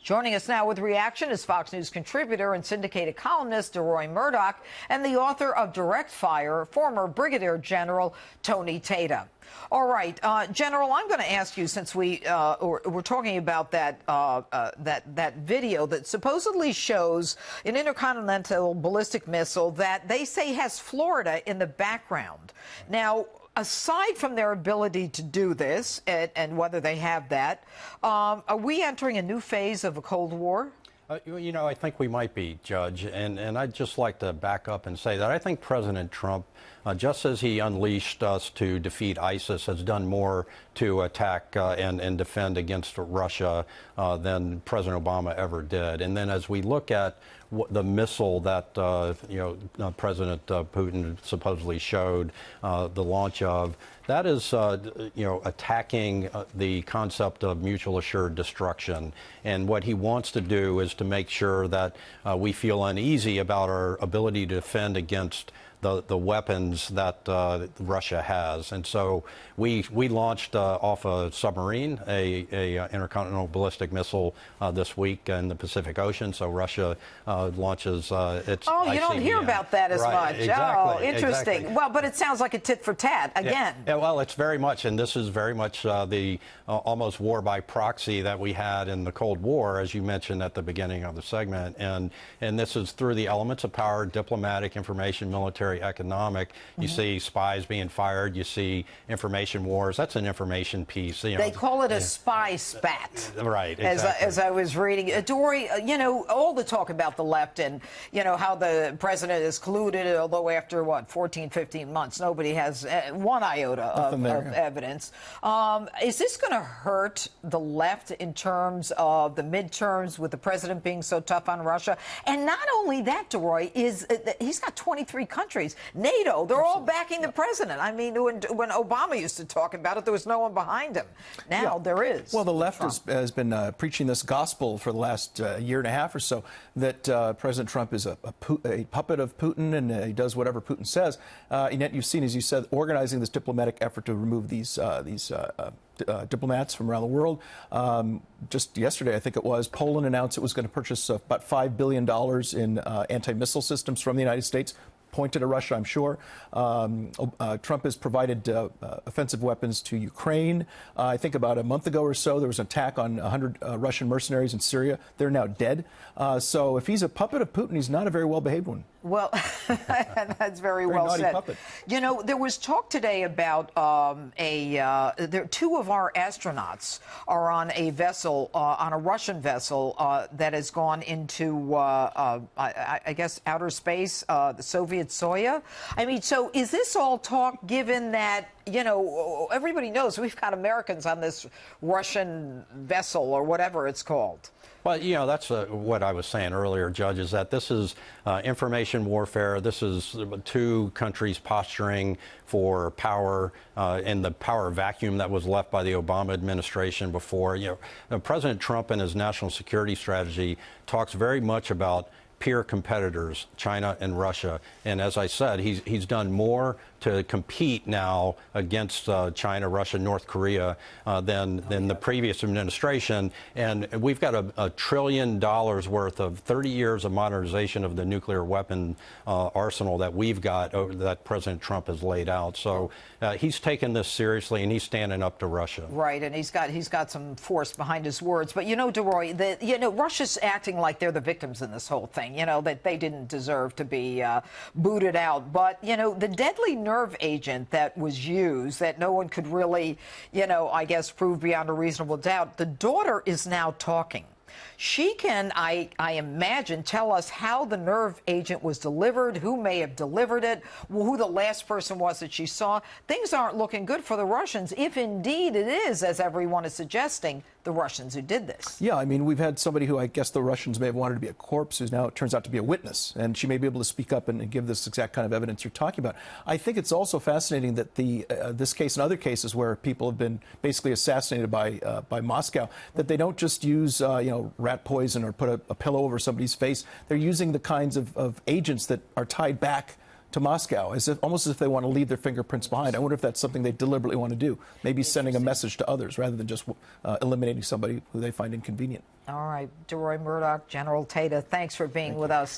Joining us now with reaction is Fox News contributor and syndicated columnist Deroy Murdock and the author of Direct Fire, former Brigadier General Tony Tata. All right, General, I'm going to ask you, since we're talking about that video that supposedly shows an intercontinental ballistic missile that they say has Florida in the background. Now, aside from their ability to do this and whether they have that, are we entering a new phase of a Cold War? You know, I think we might be, Judge, and I'd just like to back up and say that I think President Trump, just as he unleashed us to defeat ISIS, has done more to attack and defend against Russia than President Obama ever did. And then as we look at the missile that President Putin supposedly showed the launch of, that is attacking the concept of mutual assured destruction. And what he wants to do is to make sure that we feel uneasy about our ability to defend against the weapons that Russia has. And so we launched off a submarine a intercontinental ballistic missile this week in the Pacific Ocean. So Russia launches its Oh, you don't hear about that as much. Exactly, oh, interesting. Exactly. Well, but it sounds like a tit for tat again. Yeah, well, it's very much, and this is very much the almost war by proxy that we had in the Cold War, as you mentioned at the beginning of the segment. And this is through the elements of power: diplomatic, information, military, economic. You see spies being fired. You see information wars. That's an information piece. They call it a spy spat. Right. Exactly. As I was reading, Dory, all the talk about the left and how the president is colluded, although after 14, 15 months, nobody has one iota of evidence. Is this going to hurt the left in terms of the midterms with the president being so tough on Russia? And not only that, Deroy, he's got 23 countries. NATO, they're all backing the president. I mean, when Obama used to talk about it, there was no one behind him. Now there is. Well, the left has been preaching this gospel for the last year and a half or so, that President Trump is a puppet of Putin, and he does whatever Putin says. And yet you've seen, as you said, organizing this diplomatic effort to remove these diplomats from around the world. Just yesterday, I think it was, Poland announced it was going to purchase about $5 billion in anti-missile systems from the United States, pointed at Russia, I'm sure. Trump has provided offensive weapons to Ukraine. I think about a month ago or so, there was an attack on 100 Russian mercenaries in Syria. They're now dead. So if he's a puppet of Putin, he's not a very well-behaved one. Well, that's very well said. Puppet. There was talk today about two of our astronauts are on a vessel, on a Russian vessel that has gone into, I guess, outer space, the Soviet Soyuz. I mean, so is this all talk, given that, everybody knows we've got Americans on this Russian vessel or whatever it's called? Well, that's what I was saying earlier, Judge, is that this is information warfare. This is two countries posturing for power in the power vacuum that was left by the Obama administration before. President Trump and his national security strategy talks very much about peer competitors, China and Russia. And as I said, he's done more to compete now against China, Russia, North Korea than the previous administration. And we've got a $1 trillion worth of 30 years of modernization of the nuclear weapon arsenal that we've got, that President Trump has laid out. So he's taken this seriously, and he's standing up to Russia. Right, and he's got some force behind his words. But Deroy, Russia's acting like they're the victims in this whole thing. That they didn't deserve to be booted out. But the deadly nerve agent that was used, that no one could really, I guess, prove beyond a reasonable doubt, the daughter is now talking. She can, I imagine, tell us how the nerve agent was delivered, who may have delivered it, who the last person was that she saw. Things aren't looking good for the Russians, if indeed it is, as everyone is suggesting, the Russians who did this. Yeah, I mean, we've had somebody who I guess the Russians may have wanted to be a corpse, who's now it turns out to be a witness, and she may be able to speak up and give this exact kind of evidence you're talking about. I think it's also fascinating that this case and other cases where people have been basically assassinated by Moscow, that they don't just use rat poison or put a pillow over somebody's face. They're using the kinds of agents that are tied back to Moscow, almost as if they want to leave their fingerprints behind. I wonder if that's something they deliberately want to do, maybe sending a message to others rather than just eliminating somebody who they find inconvenient. All right, Deroy Murdock, General Tata, thanks for being with us.